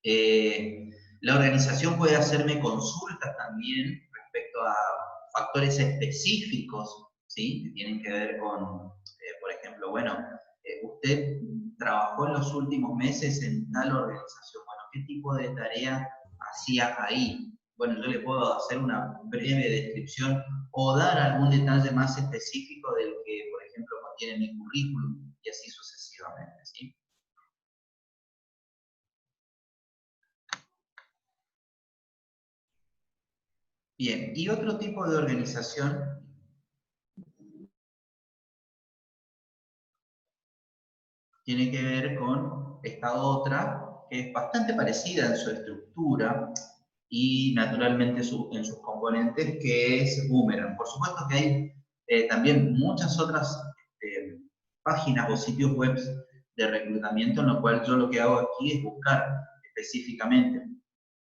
La organización puede hacerme consultas también respecto a factores específicos, ¿sí? Que tienen que ver con, por ejemplo, bueno, usted trabajó en los últimos meses en tal organización, bueno, ¿qué tipo de tarea hacía ahí? Bueno, yo le puedo hacer una breve descripción o dar algún detalle más específico del que, por ejemplo, contiene mi currículum y así sucesivamente, ¿sí? Bien, y otro tipo de organización tiene que ver con esta otra, que es bastante parecida en su estructura y naturalmente en sus componentes, que es Boomerang. Por supuesto que hay también muchas otras páginas o sitios web de reclutamiento, en lo cual yo lo que hago aquí es buscar específicamente.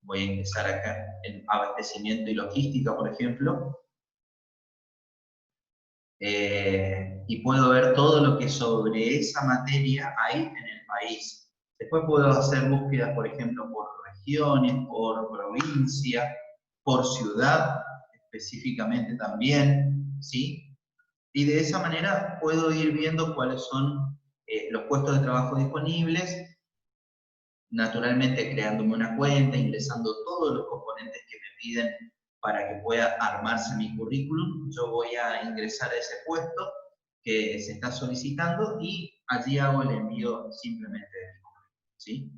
Voy a ingresar acá en abastecimiento y logística, por ejemplo, y puedo ver todo lo que sobre esa materia hay en el país. Después puedo hacer búsquedas, por ejemplo, por regiones, por provincia, por ciudad específicamente también, ¿sí? Y de esa manera puedo ir viendo cuáles son los puestos de trabajo disponibles, naturalmente creándome una cuenta, ingresando todos los componentes que me piden para que pueda armarse mi currículum. Yo voy a ingresar a ese puesto que se está solicitando y allí hago el envío simplemente de mi currículum, ¿sí?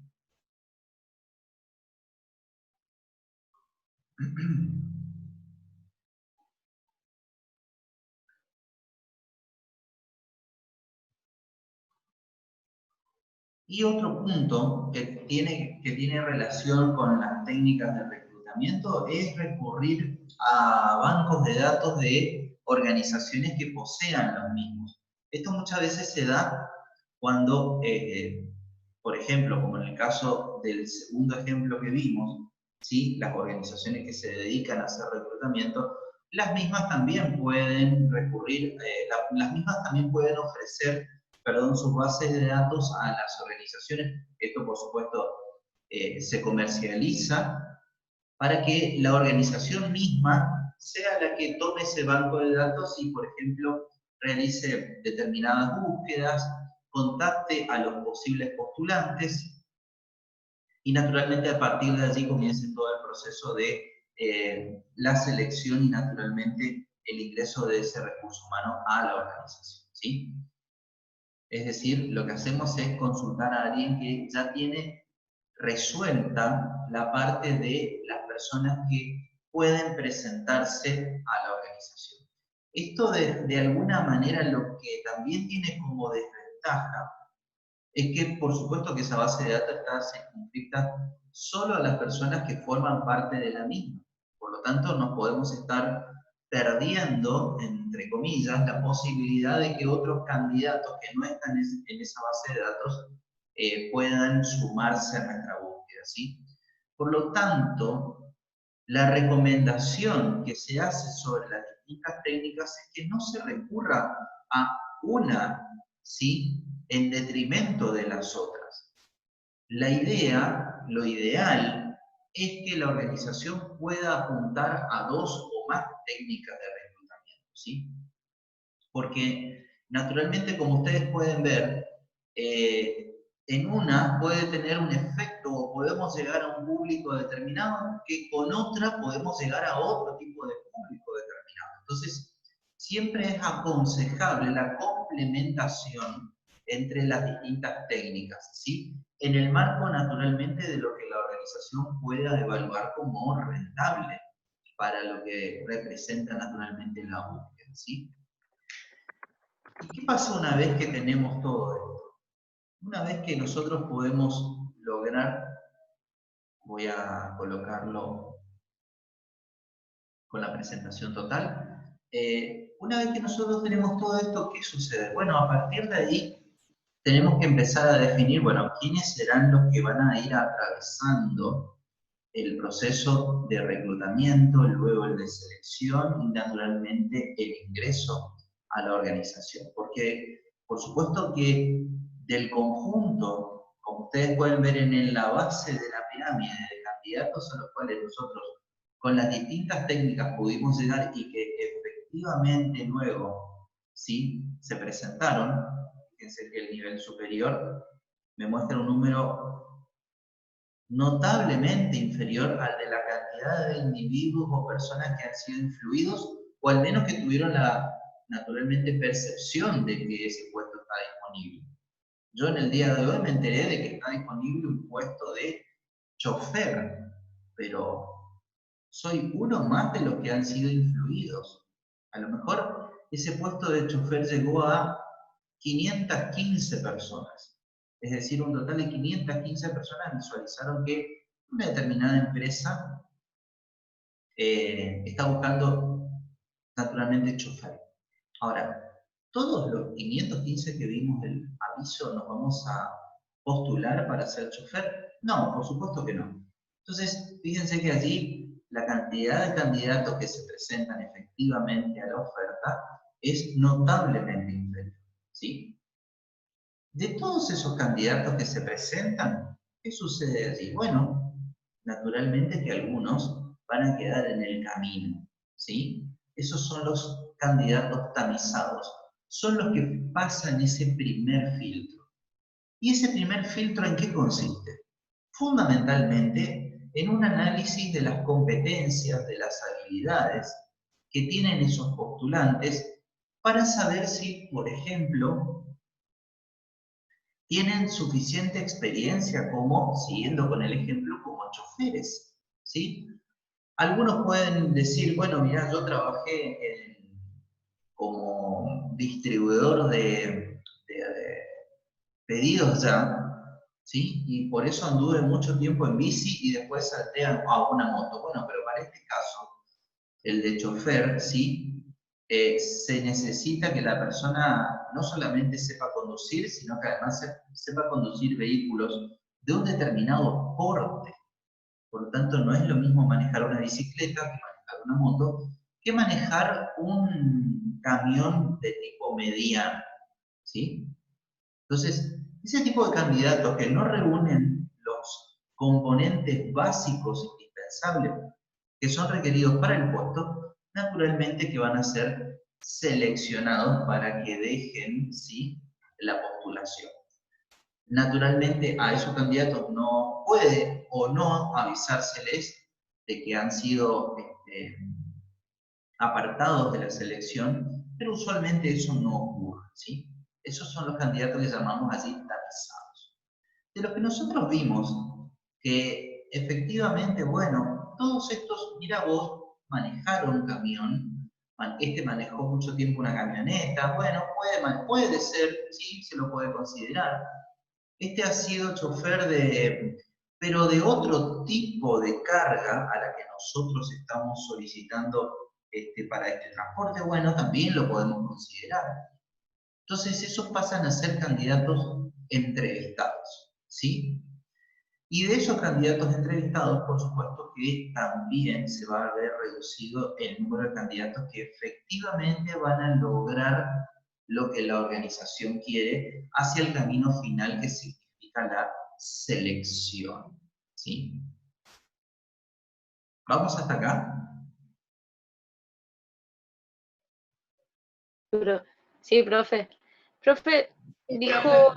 Y otro punto que tiene relación con las técnicas de reclutamiento es recurrir a bancos de datos de organizaciones que posean los mismos. Esto muchas veces se da cuando, por ejemplo, como en el caso del segundo ejemplo que vimos, ¿sí? Las organizaciones que se dedican a hacer reclutamiento, las mismas también pueden recurrir, las mismas también pueden ofrecer, perdón, sus bases de datos a las organizaciones. Esto, por supuesto, se comercializa para que la organización misma sea la que tome ese banco de datos y, por ejemplo, realice determinadas búsquedas, contacte a los posibles postulantes y naturalmente a partir de allí comience todo el proceso de la selección y naturalmente el ingreso de ese recurso humano a la organización, ¿sí? Es decir, lo que hacemos es consultar a alguien que ya tiene resuelta la parte de las personas que pueden presentarse a la organización. Esto de alguna manera lo que también tiene como desventaja es que por supuesto que esa base de datos está circunscrita solo a las personas que forman parte de la misma. Por lo tanto, no podemos estar perdiendo, entre comillas, la posibilidad de que otros candidatos que no están en esa base de datos puedan sumarse a nuestra búsqueda, ¿sí? Por lo tanto, la recomendación que se hace sobre las distintas técnicas es que no se recurra a una, ¿sí?, en detrimento de las otras. La idea, lo ideal, es que la organización pueda apuntar a dos o más técnicas de reclutamiento, ¿sí? Porque naturalmente, como ustedes pueden ver, en una puede tener un efecto o podemos llegar a un público determinado que con otra podemos llegar a otro tipo de público determinado. Entonces, siempre es aconsejable la complementación entre las distintas técnicas, ¿sí? En el marco, naturalmente, de lo que la organización pueda evaluar como rentable para lo que representa naturalmente la búsqueda, ¿sí? ¿Y qué pasa una vez que tenemos todo esto? Una vez que nosotros podemos lograr, voy a colocarlo con la presentación total, una vez que nosotros tenemos todo esto, ¿qué sucede? Bueno, a partir de ahí tenemos que empezar a definir, bueno, quiénes serán los que van a ir atravesando el proceso de reclutamiento, luego el de selección y naturalmente el ingreso a la organización. Porque por supuesto que del conjunto, como ustedes pueden ver en la base de la pirámide de candidatos a los cuales nosotros, con las distintas técnicas, pudimos llegar y que efectivamente luego, ¿sí?, se presentaron. Fíjense que el nivel superior me muestra un número notablemente inferior al de la cantidad de individuos o personas que han sido influidos, o al menos que tuvieron la, naturalmente, percepción de que ese puesto está disponible. Yo en el día de hoy me enteré de que está disponible un puesto de chofer, pero soy uno más de los que han sido influidos. A lo mejor ese puesto de chofer llegó a 515 personas. Es decir, un total de 515 personas visualizaron que una determinada empresa está buscando naturalmente chofer. Ahora, todos los 515 que vimos el aviso nos vamos a postular para ser chofer. No, por supuesto que no. Entonces, fíjense que allí la cantidad de candidatos que se presentan efectivamente a la oferta es notablemente inferior, ¿sí? De todos esos candidatos que se presentan, ¿qué sucede allí? Bueno, naturalmente que algunos van a quedar en el camino, ¿sí? Esos son los candidatos tamizados, son los que pasan ese primer filtro. ¿Y ese primer filtro en qué consiste? Fundamentalmente en un análisis de las competencias, de las habilidades que tienen esos postulantes para saber si, por ejemplo, tienen suficiente experiencia como, siguiendo con el ejemplo, como choferes, ¿sí? Algunos pueden decir, bueno, mira, yo trabajé como distribuidor de pedidos ya, ¿sí? Y por eso anduve mucho tiempo en bici y después salté a una moto. Bueno, pero para este caso, el de chofer, ¿sí? Se necesita que la persona no solamente sepa conducir, sino que además sepa conducir vehículos de un determinado porte. Por lo tanto, no es lo mismo manejar una bicicleta que manejar una moto, que manejar un camión de tipo mediano, ¿sí? Entonces, ese tipo de candidatos que no reúnen los componentes básicos indispensables que son requeridos para el puesto, naturalmente que van a ser seleccionados para que dejen, ¿sí?, la postulación. Naturalmente a esos candidatos no puede o no avisárseles de que han sido apartados de la selección, pero usualmente eso no ocurre, ¿sí? Esos son los candidatos que llamamos así tapizados. De los que nosotros vimos que efectivamente, bueno, todos estos, mira vos, manejaron un camión, este manejó mucho tiempo una camioneta, bueno, puede ser, sí, se lo puede considerar. Este ha sido chofer pero de otro tipo de carga a la que nosotros estamos solicitando para este transporte, bueno, también lo podemos considerar. Entonces, esos pasan a ser candidatos entrevistados, ¿sí? Y de esos candidatos entrevistados, por supuesto que también se va a ver reducido el número de candidatos que efectivamente van a lograr lo que la organización quiere hacia el camino final que significa la selección, ¿sí? ¿Vamos hasta acá? Sí, profe. Profe, dijo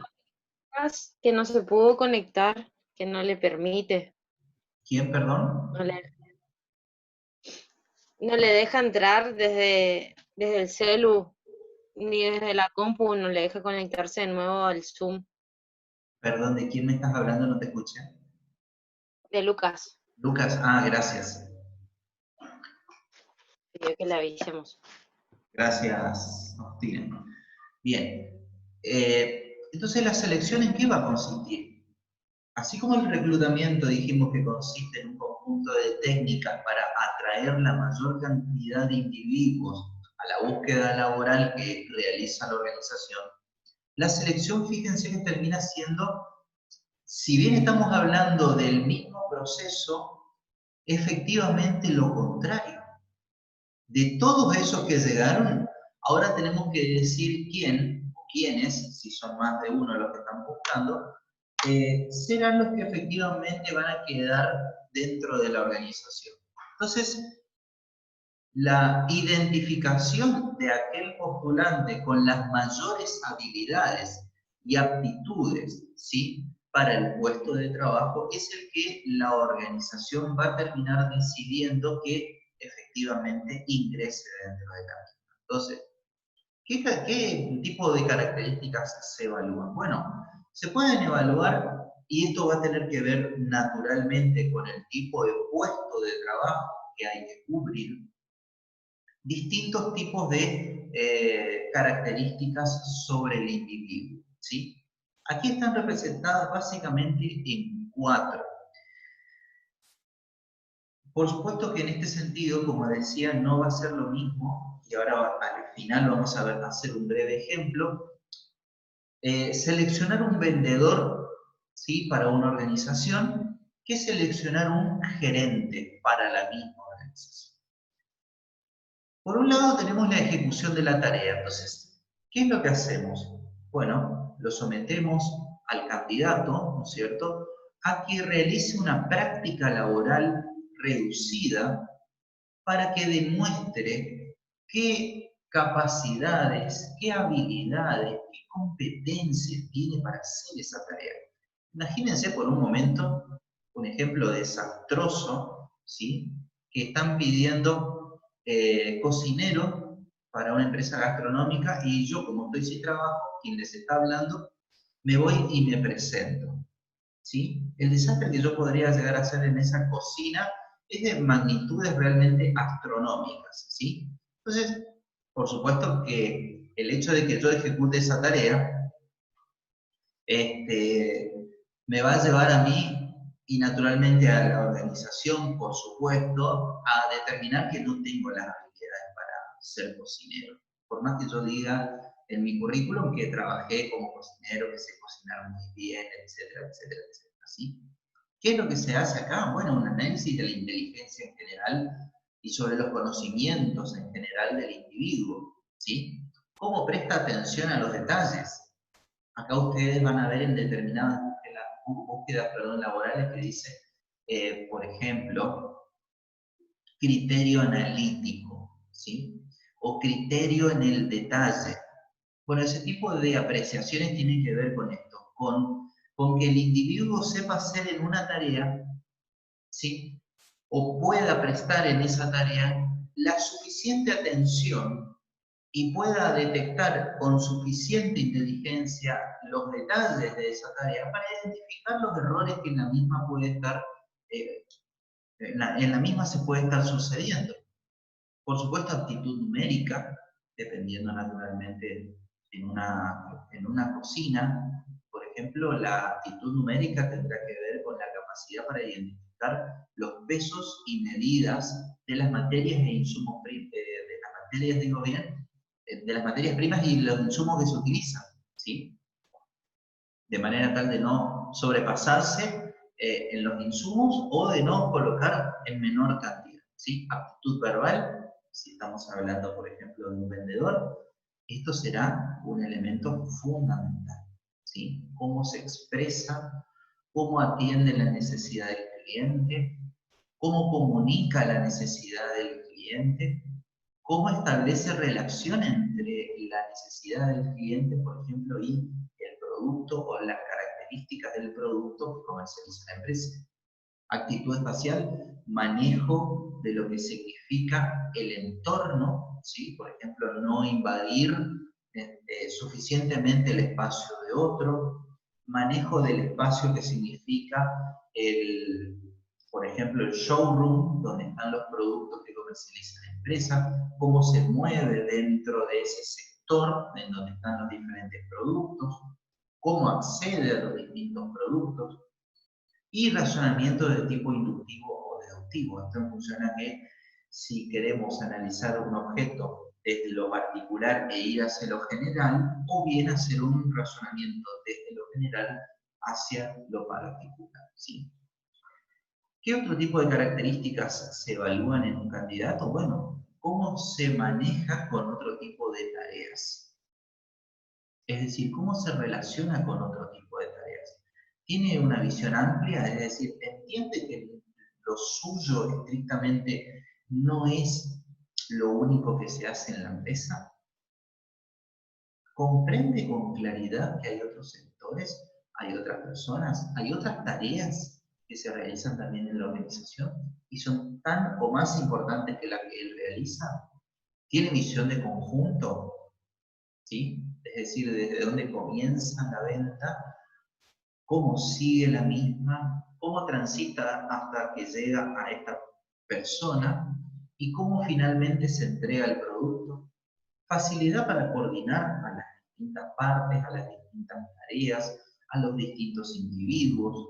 que no se pudo conectar, que no le permite. ¿Quién, perdón? No le deja entrar desde el celu, ni desde la compu, no le deja conectarse de nuevo al Zoom Perdón, ¿de quién me estás hablando? No te escuché. de Lucas. Lucas, gracias. Pidió que le avisemos. Gracias, Agustina. Bien. Entonces, ¿la selección en qué va a consistir? Así como el reclutamiento dijimos que consiste en un conjunto de técnicas para atraer la mayor cantidad de individuos a la búsqueda laboral que realiza la organización, la selección, fíjense que termina siendo, si bien estamos hablando del mismo proceso, efectivamente lo contrario. De todos esos que llegaron, ahora tenemos que decir quién o quiénes, si son más de uno los que están buscando, serán los que efectivamente van a quedar dentro de la organización. Entonces, la identificación de aquel postulante con las mayores habilidades y aptitudes, ¿sí?, para el puesto de trabajo es el que la organización va a terminar decidiendo que efectivamente ingrese dentro de la misma. Entonces, ¿qué tipo de características se evalúan? Bueno, se pueden evaluar, y esto va a tener que ver naturalmente con el tipo de puesto de trabajo que hay que cubrir, distintos tipos de características sobre el individuo, ¿sí? Aquí están representadas básicamente en 4. Por supuesto que en este sentido, como decía, no va a ser lo mismo, y ahora al final vamos a ver, hacer un breve ejemplo. Seleccionar un vendedor, ¿sí?, para una organización, que seleccionar un gerente para la misma organización. Por un lado tenemos la ejecución de la tarea. Entonces, ¿qué es lo que hacemos? Bueno, lo sometemos al candidato, ¿no es cierto?, a que realice una práctica laboral reducida para que demuestre qué capacidades, qué habilidades, qué competencias tiene para hacer esa tarea. Imagínense por un momento un ejemplo desastroso, ¿sí?, que están pidiendo cocinero para una empresa gastronómica y yo, como estoy sin trabajo, quien les está hablando, me voy y me presento, ¿sí? El desastre que yo podría llegar a hacer en esa cocina es de magnitudes realmente astronómicas, ¿sí? Entonces, por supuesto que el hecho de que yo ejecute esa tarea me va a llevar a mí y naturalmente a la organización, por supuesto, a determinar que no tengo las habilidades para ser cocinero. Por más que yo diga en mi currículum que trabajé como cocinero, que sé cocinar muy bien, etcétera, etcétera, etcétera, ¿sí? ¿Qué es lo que se hace acá? Bueno, un análisis de la inteligencia en general y sobre los conocimientos en general del individuo, ¿sí? ¿Cómo presta atención a los detalles? Acá ustedes van a ver en determinadas búsquedas laborales que dice, por ejemplo, criterio analítico, ¿sí?, o criterio en el detalle. Bueno, ese tipo de apreciaciones tienen que ver con esto, con que el individuo sepa hacer en una tarea, ¿sí?, o pueda prestar en esa tarea la suficiente atención y pueda detectar con suficiente inteligencia los detalles de esa tarea para identificar los errores que en la misma puede estar, en la misma se puede estar sucediendo. Por supuesto, aptitud numérica, dependiendo naturalmente en una cocina, por ejemplo, la aptitud numérica tendrá que ver con la capacidad para identificar los pesos y medidas de las materias e insumos, de las materias, digo bien, de las materias primas y los insumos que se utilizan, ¿sí? De manera tal de no sobrepasarse en los insumos o de no colocar en menor cantidad, ¿sí? Aptitud verbal, si estamos hablando, por ejemplo, de un vendedor, esto será un elemento fundamental, ¿sí? Cómo se expresa, cómo atiende la necesidad del cliente, cómo comunica la necesidad del cliente, cómo establece relación entre la necesidad del cliente, por ejemplo, y el producto o las características del producto que comercializa la empresa. Actitud espacial, manejo de lo que significa el entorno, ¿sí? Por ejemplo, no invadir suficientemente el espacio de otro, manejo del espacio que significa por ejemplo, el showroom, donde están los productos que comercializa la empresa, cómo se mueve dentro de ese sector en donde están los diferentes productos, cómo accede a los distintos productos, y razonamiento de tipo inductivo o deductivo. Esto funciona que si queremos analizar un objeto desde lo particular e ir hacia lo general, o bien hacer un razonamiento desde lo general hacia lo particular, ¿sí? ¿Qué otro tipo de características se evalúan en un candidato? Bueno, cómo se maneja con otro tipo de tareas. Es decir, cómo se relaciona con otro tipo de tareas. tiene una visión amplia, es decir, entiende que lo suyo estrictamente no es lo único que se hace en la empresa, comprende con claridad que hay otros sectores, hay otras personas, hay otras tareas que se realizan también en la organización y son tan o más importantes que las que él realiza. Tiene visión de conjunto, ¿sí? Es decir, desde dónde comienza la venta, cómo sigue la misma, cómo transita hasta que llega a esta persona y cómo finalmente se entrega el producto. Facilidad para coordinar a las distintas partes, a las distintas tareas, a los distintos individuos.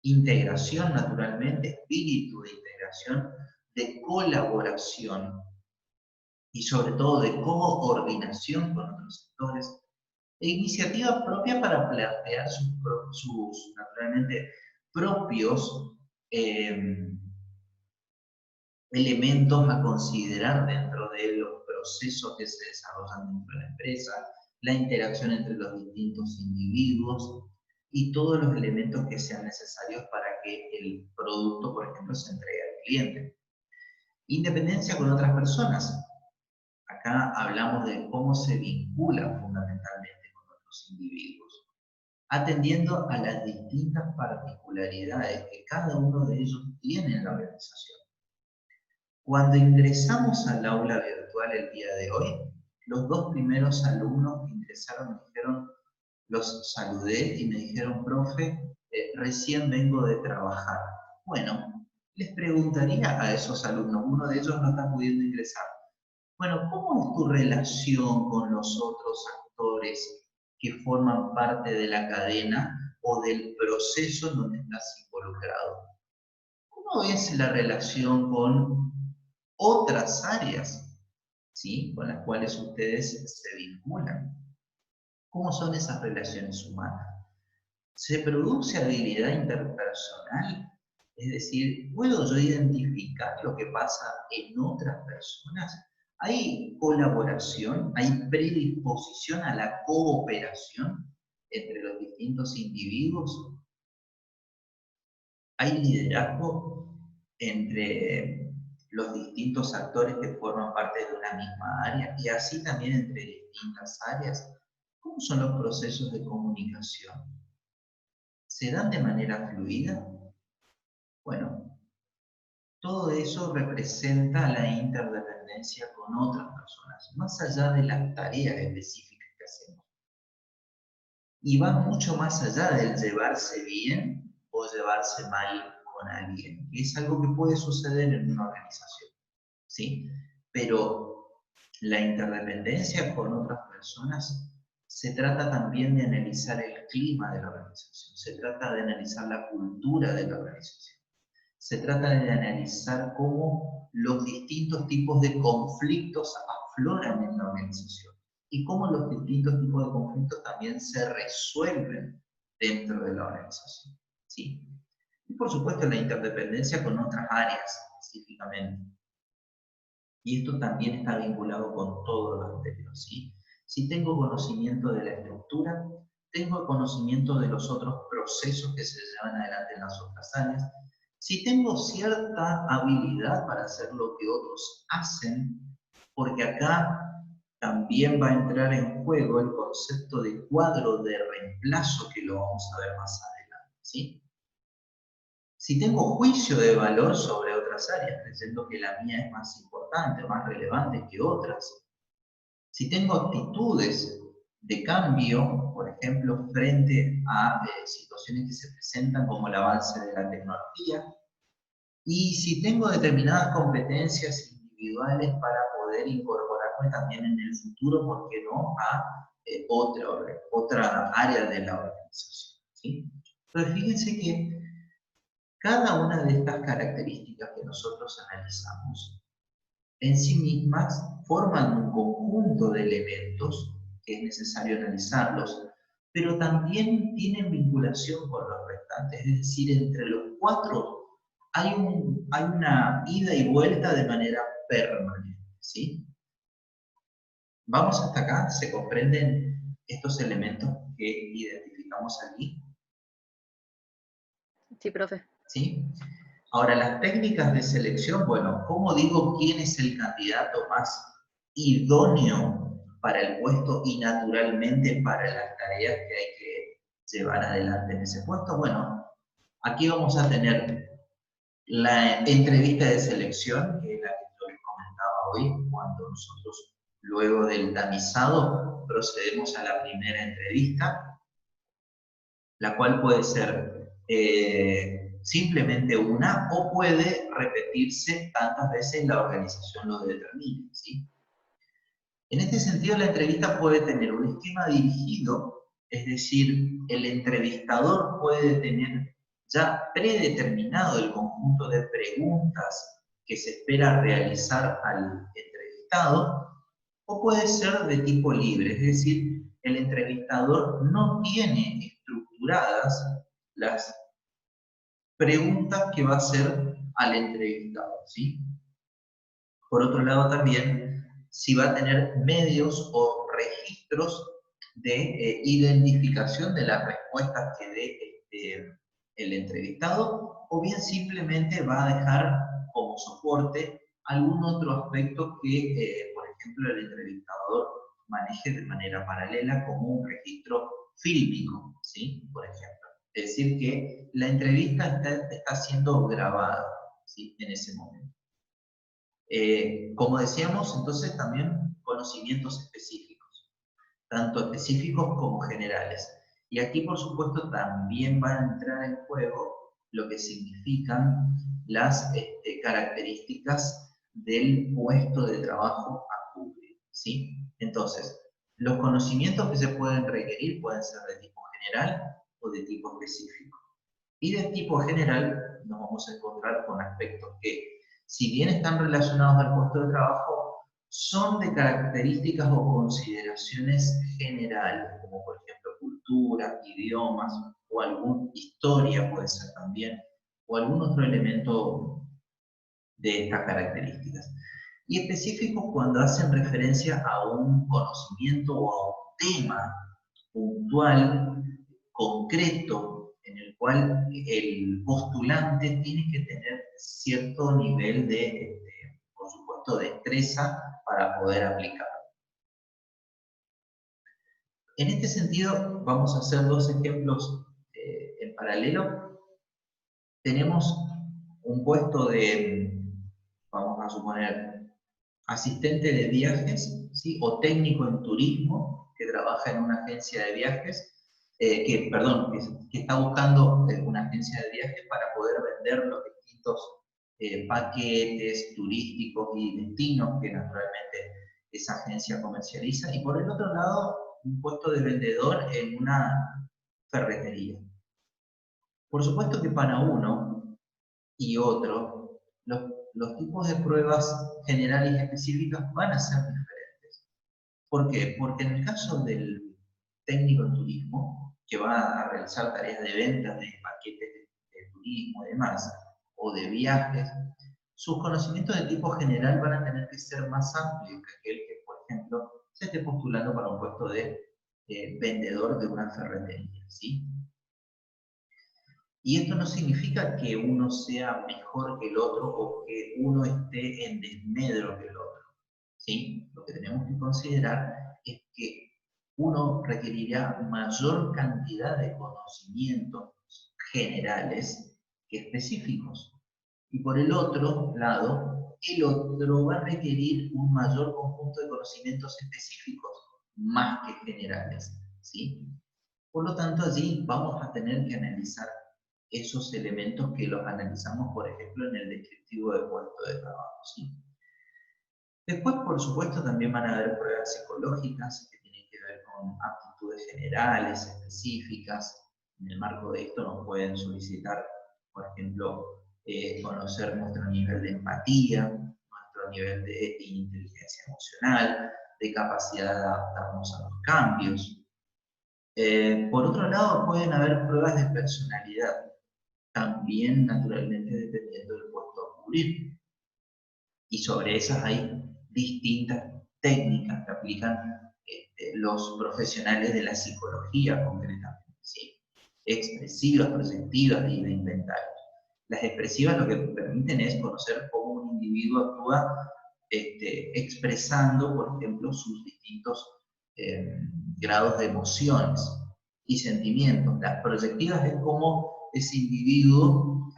Integración, naturalmente, espíritu de integración, de colaboración y sobre todo de coordinación con otros sectores, e iniciativa propia para plantear sus naturalmente, propios elementos a considerar dentro de los procesos que se desarrollan dentro de la empresa, la interacción entre los distintos individuos y todos los elementos que sean necesarios para que el producto, por ejemplo, se entregue al cliente. Independencia con otras personas. Acá hablamos de cómo se vincula fundamentalmente con otros individuos, atendiendo a las distintas particularidades que cada uno de ellos tiene en la organización. Cuando ingresamos al aula virtual el día de hoy, los dos primeros alumnos que ingresaron me dijeron, los saludé y me dijeron, profe, recién vengo de trabajar. Bueno, les preguntaría a esos alumnos, uno de ellos no está pudiendo ingresar, bueno, ¿cómo es tu relación con los otros actores que forman parte de la cadena o del proceso en donde estás involucrado? ¿Cómo es la relación con otras áreas, ¿sí?, con las cuales ustedes se vinculan? ¿Cómo son esas relaciones humanas? ¿Se produce habilidad interpersonal? Es decir, ¿puedo yo identificar lo que pasa en otras personas? ¿Hay colaboración? ¿Hay predisposición a la cooperación entre los distintos individuos? ¿Hay liderazgo entre los distintos actores que forman parte de una misma área y así también entre distintas áreas? ¿Cómo son los procesos de comunicación? ¿Se dan de manera fluida? Bueno, todo eso representa la interdependencia con otras personas, más allá de las tareas específicas que hacemos. Y va mucho más allá del llevarse bien o llevarse mal con alguien, que es algo que puede suceder en una organización, ¿sí? Pero la interdependencia con otras personas se trata también de analizar el clima de la organización, se trata de analizar la cultura de la organización, se trata de analizar cómo los distintos tipos de conflictos afloran en la organización y cómo los distintos tipos de conflictos también se resuelven dentro de la organización, ¿sí? Y por supuesto la interdependencia con otras áreas específicamente. Y esto también está vinculado con todo lo anterior, ¿sí? Si tengo conocimiento de la estructura, tengo conocimiento de los otros procesos que se llevan adelante en las otras áreas, si tengo cierta habilidad para hacer lo que otros hacen, porque acá también va a entrar en juego el concepto de cuadro de reemplazo que lo vamos a ver más adelante, ¿sí? Si tengo juicio de valor sobre otras áreas, creyendo que la mía es más importante, más relevante que otras. Si tengo actitudes de cambio, por ejemplo, frente a situaciones que se presentan como el avance de la tecnología. Y si tengo determinadas competencias individuales para poder incorporarme también en el futuro, ¿por qué no?, a otra área de la organización, ¿sí? Pero fíjense que cada una de estas características que nosotros analizamos, en sí mismas forman un conjunto de elementos que es necesario analizarlos, pero también tienen vinculación con los restantes, es decir, entre los cuatro hay una ida y vuelta de manera permanente, ¿sí? Vamos hasta acá, ¿se comprenden estos elementos que identificamos aquí? Sí, profe. ¿Sí? Ahora, las técnicas de selección, bueno, ¿cómo digo quién es el candidato más idóneo para el puesto y naturalmente para las tareas que hay que llevar adelante en ese puesto? Bueno, aquí vamos a tener la entrevista de selección, que es la que yo les comentaba hoy, cuando nosotros, luego del tamizado, procedemos a la primera entrevista, la cual puede ser simplemente una o puede repetirse tantas veces la organización lo determine, ¿sí? En este sentido, la entrevista puede tener un esquema dirigido, es decir, el entrevistador puede tener ya predeterminado el conjunto de preguntas que se espera realizar al entrevistado, o puede ser de tipo libre, es decir, el entrevistador no tiene estructuradas las preguntas que va a hacer al entrevistado, ¿sí? Por otro lado también, si va a tener medios o registros de identificación de las respuestas que dé el entrevistado, o bien simplemente va a dejar como soporte algún otro aspecto que, por ejemplo, el entrevistador maneje de manera paralela como un registro fílmico, ¿sí? Por ejemplo. Es decir, que la entrevista está siendo grabada, ¿sí? En ese momento. Como decíamos, entonces también conocimientos específicos, tanto específicos como generales. Y aquí, por supuesto, también van a entrar en juego lo que significan las características del puesto de trabajo a cubrir, ¿sí? Entonces, los conocimientos que se pueden requerir pueden ser de tipo general o de tipo específico. Y de tipo general nos vamos a encontrar con aspectos que, si bien están relacionados al puesto de trabajo, son de características o consideraciones generales, como por ejemplo cultura, idiomas, o alguna historia puede ser también, o algún otro elemento de estas características. Y específicos cuando hacen referencia a un conocimiento o a un tema puntual, concreto, en el cual el postulante tiene que tener cierto nivel de, por supuesto, destreza para poder aplicar. En este sentido, vamos a hacer dos ejemplos en paralelo. Tenemos un puesto de, vamos a suponer, asistente de viajes, ¿sí? O técnico en turismo, que trabaja en una agencia de viajes, que está buscando una agencia de viajes para poder vender los distintos paquetes turísticos y destinos que naturalmente esa agencia comercializa. Y por el otro lado, un puesto de vendedor en una ferretería. Por supuesto que para uno y otro, los tipos de pruebas generales y específicas van a ser diferentes. ¿Por qué? Porque en el caso del técnico en turismo, que va a realizar tareas de ventas de paquetes de turismo y demás, o de viajes, sus conocimientos de tipo general van a tener que ser más amplios que aquel que, por ejemplo, se esté postulando para un puesto de vendedor de una ferretería, ¿sí? Y esto no significa que uno sea mejor que el otro o que uno esté en desmedro que el otro, ¿sí? Lo que tenemos que considerar es que uno requerirá mayor cantidad de conocimientos generales que específicos. Y por el otro lado, el otro va a requerir un mayor conjunto de conocimientos específicos más que generales, ¿sí? Por lo tanto, allí vamos a tener que analizar esos elementos que los analizamos, por ejemplo, en el descriptivo de puesto de trabajo, ¿sí? Después, por supuesto, también van a haber pruebas psicológicas que tienen que ver con aptitudes generales, específicas. En el marco de esto nos pueden solicitar, por ejemplo, conocer nuestro nivel de empatía, nuestro nivel de inteligencia emocional, de capacidad de adaptarnos a los cambios. Por otro lado, pueden haber pruebas de personalidad, también naturalmente dependiendo del puesto a cubrir. Y sobre esas hay distintas técnicas que aplican los profesionales de la psicología concretamente, ¿sí? expresivas, proyectivas y de inventario. Las expresivas lo que permiten es conocer cómo un individuo actúa expresando, por ejemplo, sus distintos grados de emociones y sentimientos. Las proyectivas es cómo ese individuo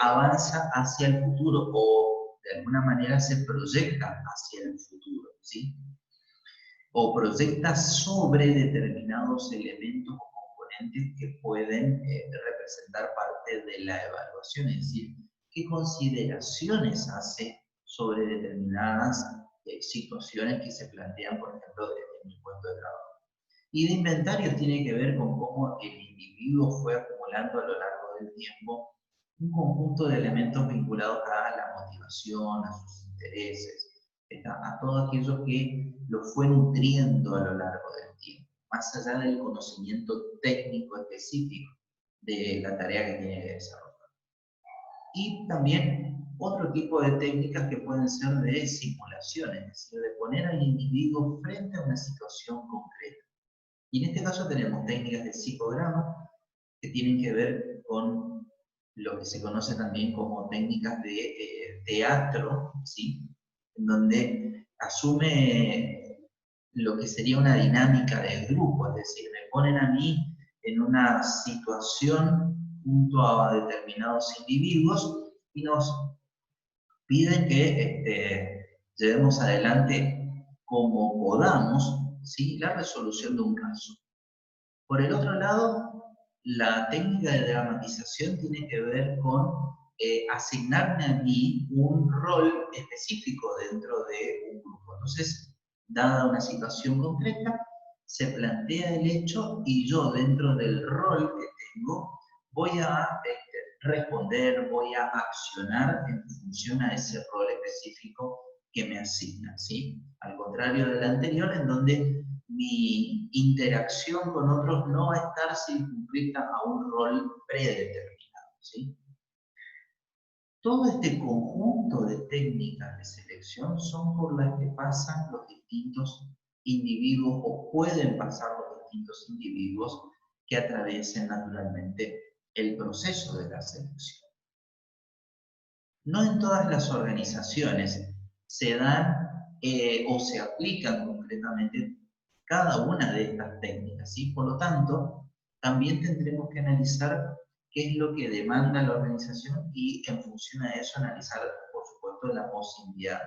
avanza hacia el futuro o de alguna manera se proyecta hacia el futuro, ¿sí? O proyecta sobre determinados elementos o componentes que pueden representar parte de la evaluación, es decir, qué consideraciones hace sobre determinadas situaciones que se plantean, por ejemplo, desde mi puesto de trabajo. Y de inventarios tiene que ver con cómo el individuo fue acumulando a lo largo del tiempo un conjunto de elementos vinculados a la motivación, a sus intereses, a todo aquello que lo fue nutriendo a lo largo del tiempo, más allá del conocimiento técnico específico de la tarea que tiene que desarrollar. Y también otro tipo de técnicas que pueden ser de simulación, es decir, de poner al individuo frente a una situación concreta. Y en este caso tenemos técnicas de psicograma que tienen que ver con lo que se conoce también como técnicas de teatro, ¿sí? En donde asume lo que sería una dinámica de grupo, es decir, me ponen a mí en una situación junto a determinados individuos y nos piden que llevemos adelante como podamos, ¿sí?, la resolución de un caso. Por el otro lado, la técnica de dramatización tiene que ver con asignarme a mí un rol específico dentro de un grupo. Entonces, dada una situación concreta, se plantea el hecho y yo dentro del rol que tengo voy a responder, voy a accionar en función a ese rol específico que me asignan, ¿sí? Al contrario del anterior, en donde mi interacción con otros no va a estar circunscrita a un rol predeterminado, ¿sí? Todo este conjunto de técnicas de selección son por las que pasan los distintos individuos o pueden pasar los distintos individuos que atraviesen naturalmente el proceso de la selección. No en todas las organizaciones se dan o se aplican concretamente cada una de estas técnicas, ¿sí? Por lo tanto, también tendremos que analizar qué es lo que demanda la organización y en función a eso analizar, por supuesto, la posibilidad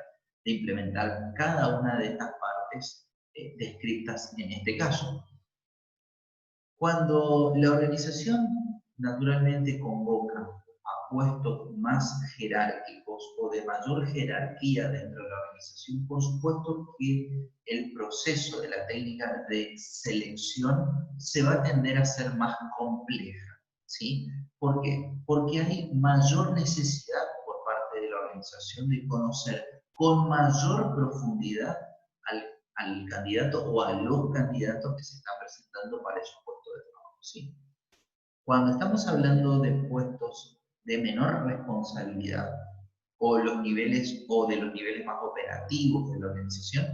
de implementar cada una de estas partes descritas en este caso. Cuando la organización naturalmente convoca a puestos más jerárquicos o de mayor jerarquía dentro de la organización, por supuesto que el proceso de la técnica de selección se va a tender a ser más compleja, ¿sí? ¿Por qué? Porque hay mayor necesidad por parte de la organización de conocer con mayor profundidad al candidato o a los candidatos que se están presentando para esos puestos de trabajo, ¿sí? Cuando estamos hablando de puestos de menor responsabilidad o los niveles o de los niveles más operativos de la organización,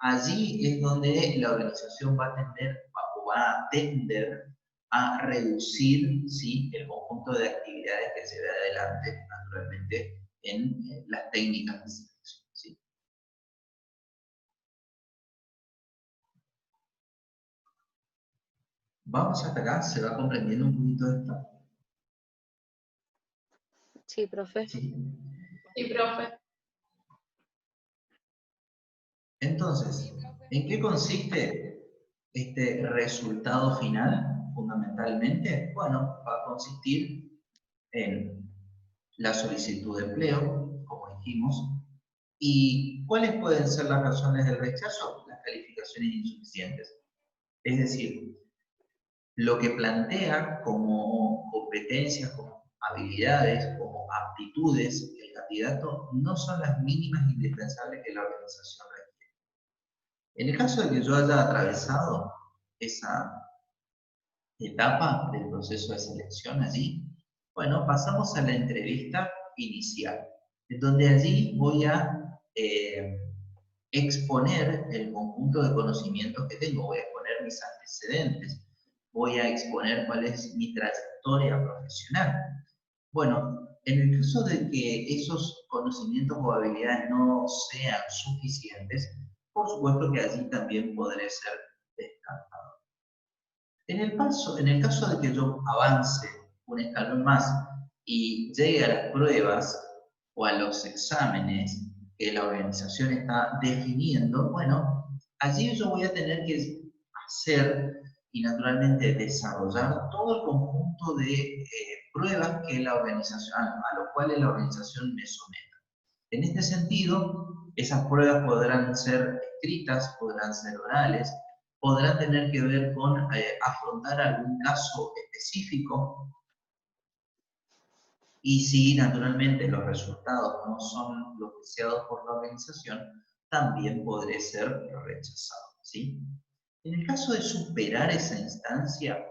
allí es donde la organización va a tender a reducir, ¿sí?, el conjunto de actividades que se ve adelante, naturalmente, en las técnicas de selección, ¿sí? Vamos hasta acá, ¿se va comprendiendo un poquito esto? Sí, profe. Sí. Sí, profe. Entonces, ¿en qué consiste este resultado final, fundamentalmente? Bueno, va a consistir en la solicitud de empleo, como dijimos, y ¿cuáles pueden ser las razones del rechazo? Las calificaciones insuficientes. Es decir, lo que plantea como competencias, como habilidades, como aptitudes el candidato no son las mínimas indispensables que la organización requiere. En el caso de que yo haya atravesado esa etapa del proceso de selección allí, bueno, pasamos a la entrevista inicial, en donde allí voy a exponer el conjunto de conocimientos que tengo, voy a exponer mis antecedentes, voy a exponer cuál es mi trayectoria profesional. Bueno, en el caso de que esos conocimientos o habilidades no sean suficientes, por supuesto que allí también podré ser descartado. En el caso de que yo avance un escalón más y llegue a las pruebas o a los exámenes que la organización está definiendo, bueno, allí yo voy a tener que hacer y naturalmente desarrollar todo el conjunto de pruebas que la organización, a los cuales la organización me someta. En este sentido, esas pruebas podrán ser escritas, podrán ser orales, podrán tener que ver con afrontar algún caso específico, y si naturalmente los resultados no son los deseados por la organización, también podré ser rechazado, ¿sí? En el caso de superar esa instancia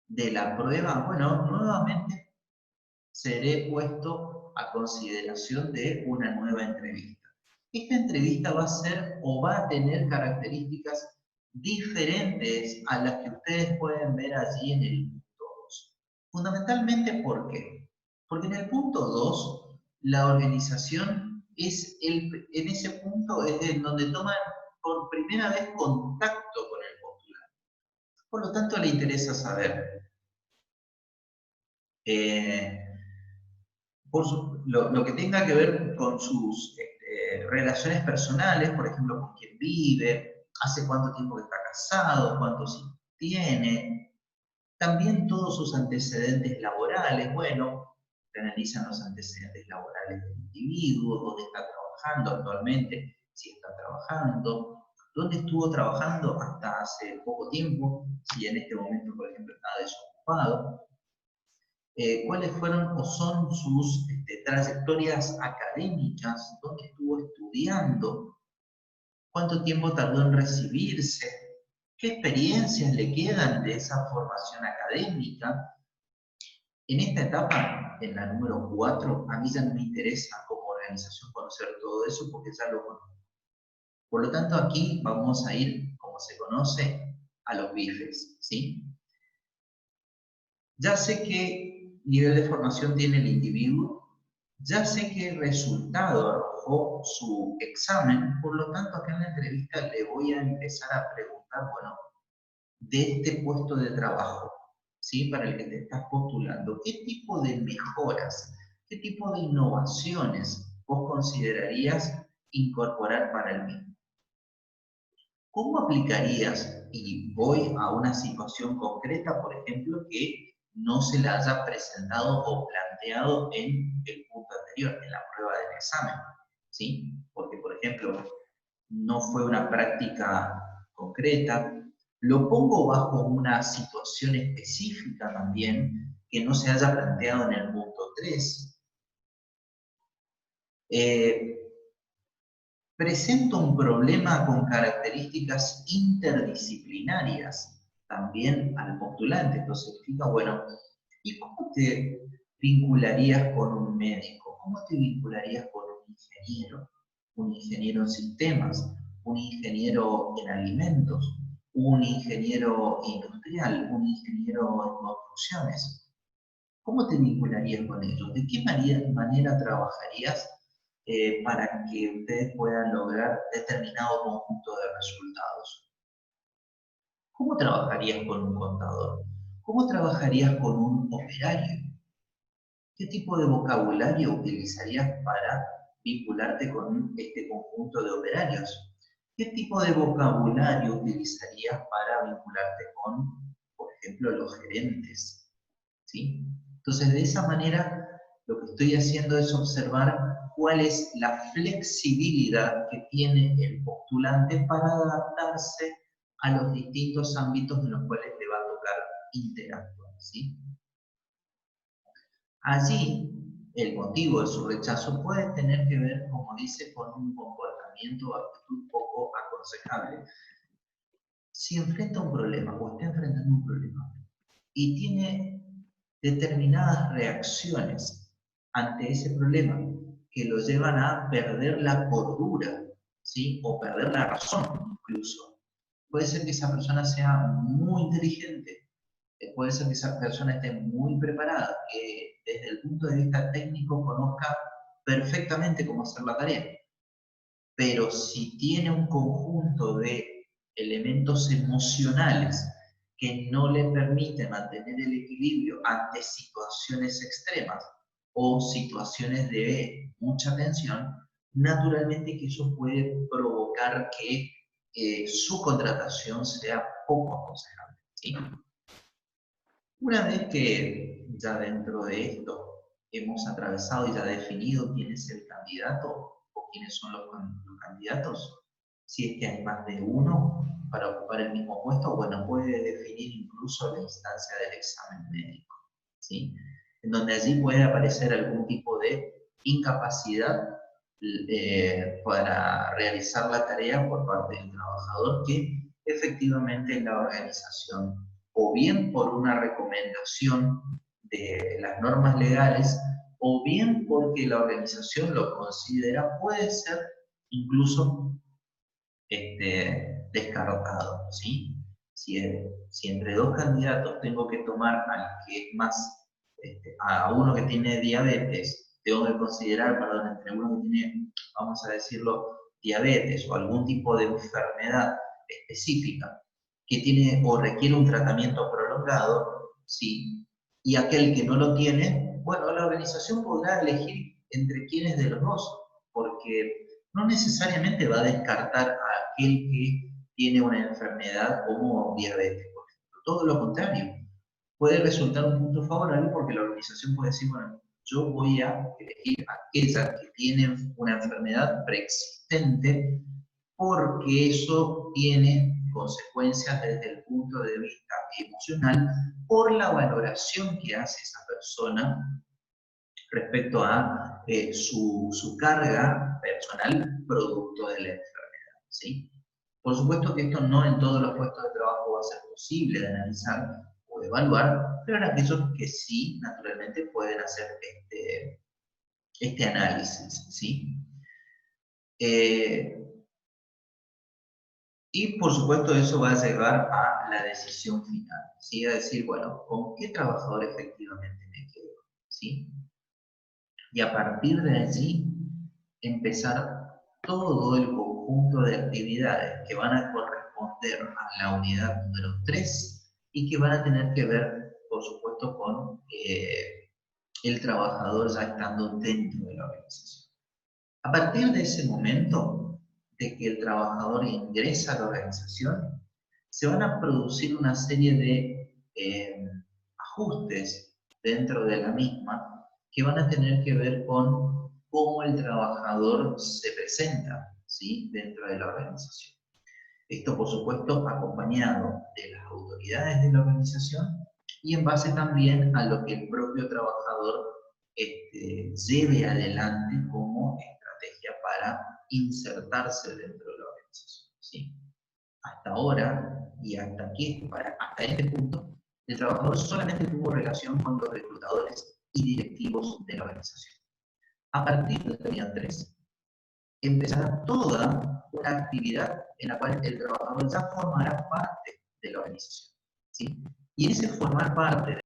de la prueba, bueno, nuevamente seré puesto a consideración de una nueva entrevista. Esta entrevista va a ser o va a tener características diferentes a las que ustedes pueden ver allí en el punto 2. Fundamentalmente, ¿por qué? Porque en el punto 2, la organización en ese punto es en donde toman por primera vez contacto con el postulante. Por lo tanto, le interesa saber lo que tenga que ver con sus relaciones personales, por ejemplo, con quién vive, hace cuánto tiempo que está casado, cuántos hijos tiene, también todos sus antecedentes laborales, bueno, se analizan los antecedentes laborales del individuo, dónde está trabajando actualmente, si está trabajando, dónde estuvo trabajando hasta hace poco tiempo, si en este momento, por ejemplo, está desocupado, cuáles fueron o son sus trayectorias académicas, dónde estuvo estudiando, cuánto tiempo tardó en recibirse, qué experiencias le quedan de esa formación académica. En esta etapa, en la número 4, a mí ya no me interesa como organización conocer todo eso porque ya lo conozco. Por lo tanto, aquí vamos a ir, como se conoce, a los bifes, ¿sí? Ya sé qué nivel de formación tiene el individuo, ya sé qué resultado arrojó su examen, por lo tanto acá en la entrevista le voy a empezar a preguntar, bueno, de este puesto de trabajo, ¿sí? Para el que te estás postulando, ¿qué tipo de mejoras, qué tipo de innovaciones vos considerarías incorporar para el mismo? ¿Cómo aplicarías? Y voy a una situación concreta, por ejemplo, que no se la haya presentado o planteado en el punto anterior, en la prueba del examen, ¿sí? Porque, por ejemplo, no fue una práctica concreta, lo pongo bajo una situación específica también, que no se haya planteado en el punto 3. Presenta un problema con características interdisciplinarias también al postulante. Esto significa, bueno, ¿y cómo te vincularías con un médico? ¿Cómo te vincularías con un ingeniero? Un ingeniero en sistemas, un ingeniero en alimentos, un ingeniero industrial, un ingeniero en construcciones. ¿Cómo te vincularías con ellos? ¿De qué manera trabajarías para que ustedes puedan lograr determinado conjunto de resultados? ¿Cómo trabajarías con un contador? ¿Cómo trabajarías con un operario? ¿Qué tipo de vocabulario utilizarías para vincularte con este conjunto de operarios? ¿Qué tipo de vocabulario utilizarías para vincularte con, por ejemplo, los gerentes? ¿Sí? Entonces, de esa manera, lo que estoy haciendo es observar cuál es la flexibilidad que tiene el postulante para adaptarse a los distintos ámbitos en los cuales le va a tocar interactuar, ¿sí? Allí, el motivo de su rechazo puede tener que ver, como dice, con un comportamiento o actitud poco aconsejable. Si enfrenta un problema o está enfrentando un problema y tiene determinadas reacciones ante ese problema que lo llevan a perder la cordura, ¿sí? O perder la razón incluso. Puede ser que esa persona sea muy inteligente, puede ser que esa persona esté muy preparada, que desde el punto de vista técnico conozca perfectamente cómo hacer la tarea. Pero si tiene un conjunto de elementos emocionales que no le permiten mantener el equilibrio ante situaciones extremas o situaciones de mucha tensión, naturalmente que eso puede provocar que su contratación sea poco aconsejable, ¿sí? Una vez que ya dentro de esto hemos atravesado y ya definido quién es el candidato o quiénes son los candidatos, si es que hay más de uno para ocupar el mismo puesto, bueno, puede definir incluso la instancia del examen médico, ¿sí? En donde allí puede aparecer algún tipo de incapacidad para realizar la tarea por parte del trabajador que efectivamente la organización, o bien por una recomendación de las normas legales, o bien porque la organización lo considera, puede ser incluso descartado, ¿sí? Si entre dos candidatos tengo que tomar al que es más, a uno que tiene diabetes, tengo que considerar, perdón, entre uno que tiene, vamos a decirlo, diabetes o algún tipo de enfermedad específica que tiene o requiere un tratamiento prolongado, ¿sí? Y aquel que no lo tiene, bueno, la organización podrá elegir entre quiénes de los dos, porque no necesariamente va a descartar a aquel que tiene una enfermedad como diabetes, por ejemplo. Todo lo contrario, puede resultar un punto favorable porque la organización puede decir, bueno, yo voy a elegir a aquella que tiene una enfermedad preexistente porque eso tiene consecuencias desde el punto de vista emocional por la valoración que hace esa persona respecto a su carga personal producto de la enfermedad, ¿sí? Por supuesto que esto no en todos los puestos de trabajo va a ser posible de analizar o de evaluar, pero en aquellos que sí, naturalmente, pueden hacer este análisis, ¿sí? Y por supuesto eso va a llevar a la decisión final, ¿sí? A decir, bueno, ¿con qué trabajador efectivamente me quedo? ¿Sí? Y a partir de allí empezar todo el conjunto de actividades que van a corresponder a la unidad número 3 y que van a tener que ver, por supuesto, con el trabajador ya estando dentro de la organización. A partir de ese momento de que el trabajador ingresa a la organización, se van a producir una serie de ajustes dentro de la misma que van a tener que ver con cómo el trabajador se presenta, ¿sí?, dentro de la organización. Esto, por supuesto, acompañado de las autoridades de la organización y en base también a lo que el propio trabajador lleve adelante como estrategia para insertarse dentro de la organización, ¿sí? Hasta ahora, y hasta aquí, hasta este punto, el trabajador solamente tuvo relación con los reclutadores y directivos de la organización. A partir del día 3, empezará toda una actividad en la cual el trabajador ya formará parte de la organización, ¿sí? Y ese formar parte